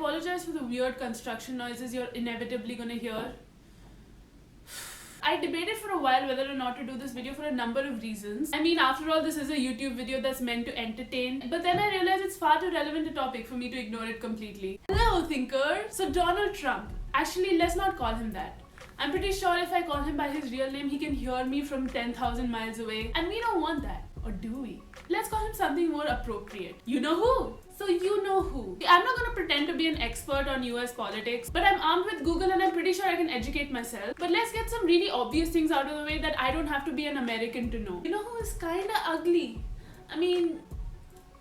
apologize for the weird construction noises you're inevitably gonna hear. I debated for a while whether or not to do this video for a number of reasons. I mean, after all, this is a YouTube video that's meant to entertain. But then I realized it's far too relevant a topic for me to ignore it completely. Hello, thinker! So Donald Trump. Actually, let's not call him that. I'm pretty sure if I call him by his real name, he can hear me from 10,000 miles away. And we don't want that. Or do we? Let's call him something more appropriate. You know who? So you know who. I'm not gonna pretend to be an expert on US politics, but I'm armed with Google and I'm pretty sure I can educate myself. But let's get some really obvious things out of the way that I don't have to be an American to know. You know who is kinda ugly? I mean,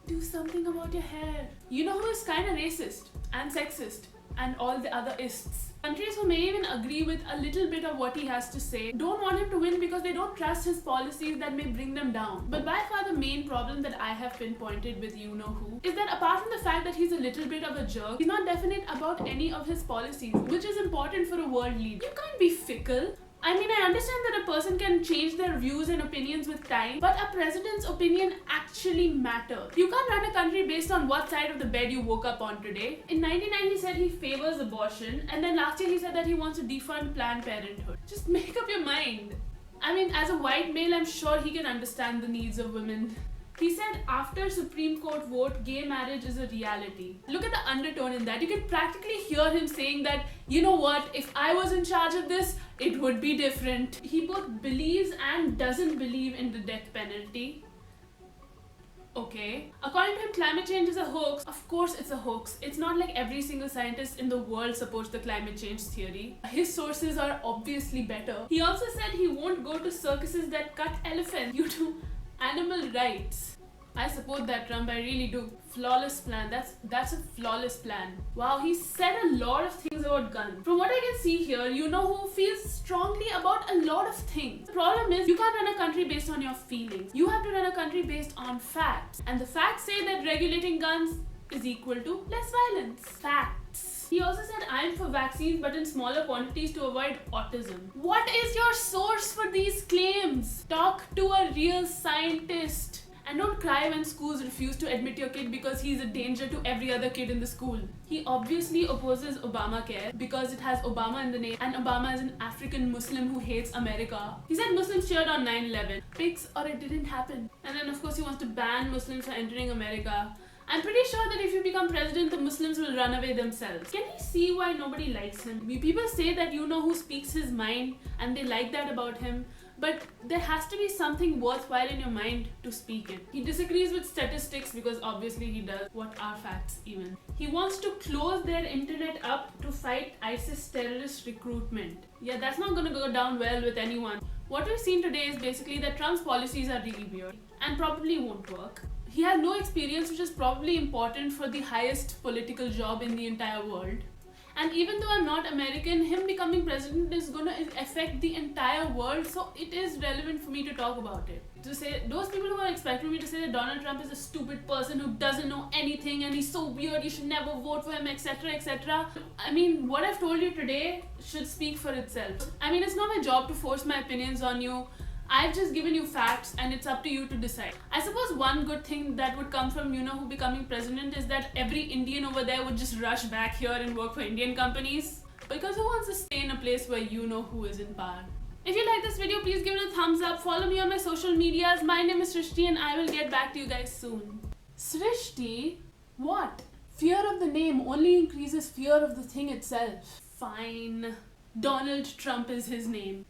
do something about your hair. You know who is kinda racist and sexist and all the other ists? Countries who may even agree with a little bit of what he has to say don't want him to win because they don't trust his policies that may bring them down. But by far the main problem that I have pinpointed with you know who is that apart from the fact that he's a little bit of a jerk, he's not definite about any of his policies, which is important for a world leader. You can't be fickle. I mean, I understand that a person can change their views and opinions with time, but a president's opinion actually matters. You can't run a country based on what side of the bed you woke up on today. In 1990 he said he favors abortion, and then last year he said that he wants to defund Planned Parenthood. Just make up your mind. I mean, as a white male, I'm sure he can understand the needs of women. He said after Supreme Court vote, gay marriage is a reality. Look at the undertone in that. You can practically hear him saying that, you know what, if I was in charge of this, it would be different. He both believes and doesn't believe in the death penalty. Okay. According to him, climate change is a hoax. Of course it's a hoax. It's not like every single scientist in the world supports the climate change theory. His sources are obviously better. He also said he won't go to circuses that cut elephants due to animal rights. I support that, Trump, I really do. Flawless plan. That's a flawless plan. Wow, he said a lot of things about guns. From what I can see here, you know who feels strongly about a lot of things. The problem is, you can't run a country based on your feelings. You have to run a country based on facts. And the facts say that regulating guns is equal to less violence. Facts. He also said, I'm for vaccines but in smaller quantities to avoid autism. What is your source for these claims? Talk to a real scientist. And don't cry when schools refuse to admit your kid because he's a danger to every other kid in the school. He obviously opposes Obamacare because it has Obama in the name, and Obama is an African Muslim who hates America. He said Muslims cheered on 9/11. Pigs or it didn't happen. And then of course he wants to ban Muslims from entering America. I'm pretty sure that if you become president, the Muslims will run away themselves. Can you see why nobody likes him? People say that you know who speaks his mind and they like that about him. But there has to be something worthwhile in your mind to speak it. He disagrees with statistics because obviously he does. What are facts even? He wants to close their internet up to fight ISIS terrorist recruitment. Yeah, that's not gonna go down well with anyone. What we've seen today is basically that Trump's policies are really weird and probably won't work. He has no experience, which is probably important for the highest political job in the entire world. And even though I'm not American, him becoming president is going to affect the entire world, so it is relevant for me to talk about it. To say, those people who are expecting me to say that Donald Trump is a stupid person who doesn't know anything and he's so weird, you should never vote for him, etc, etc. I mean, what I've told you today should speak for itself. I mean, it's not my job to force my opinions on you. I've just given you facts and it's up to you to decide. I suppose one good thing that would come from you know who becoming president is that every Indian over there would just rush back here and work for Indian companies. Because who wants to stay in a place where you know who is in power? If you like this video, please give it a thumbs up. Follow me on my social medias. My name is Srishti and I will get back to you guys soon. Srishti? What? Fear of the name only increases fear of the thing itself. Fine. Donald Trump is his name.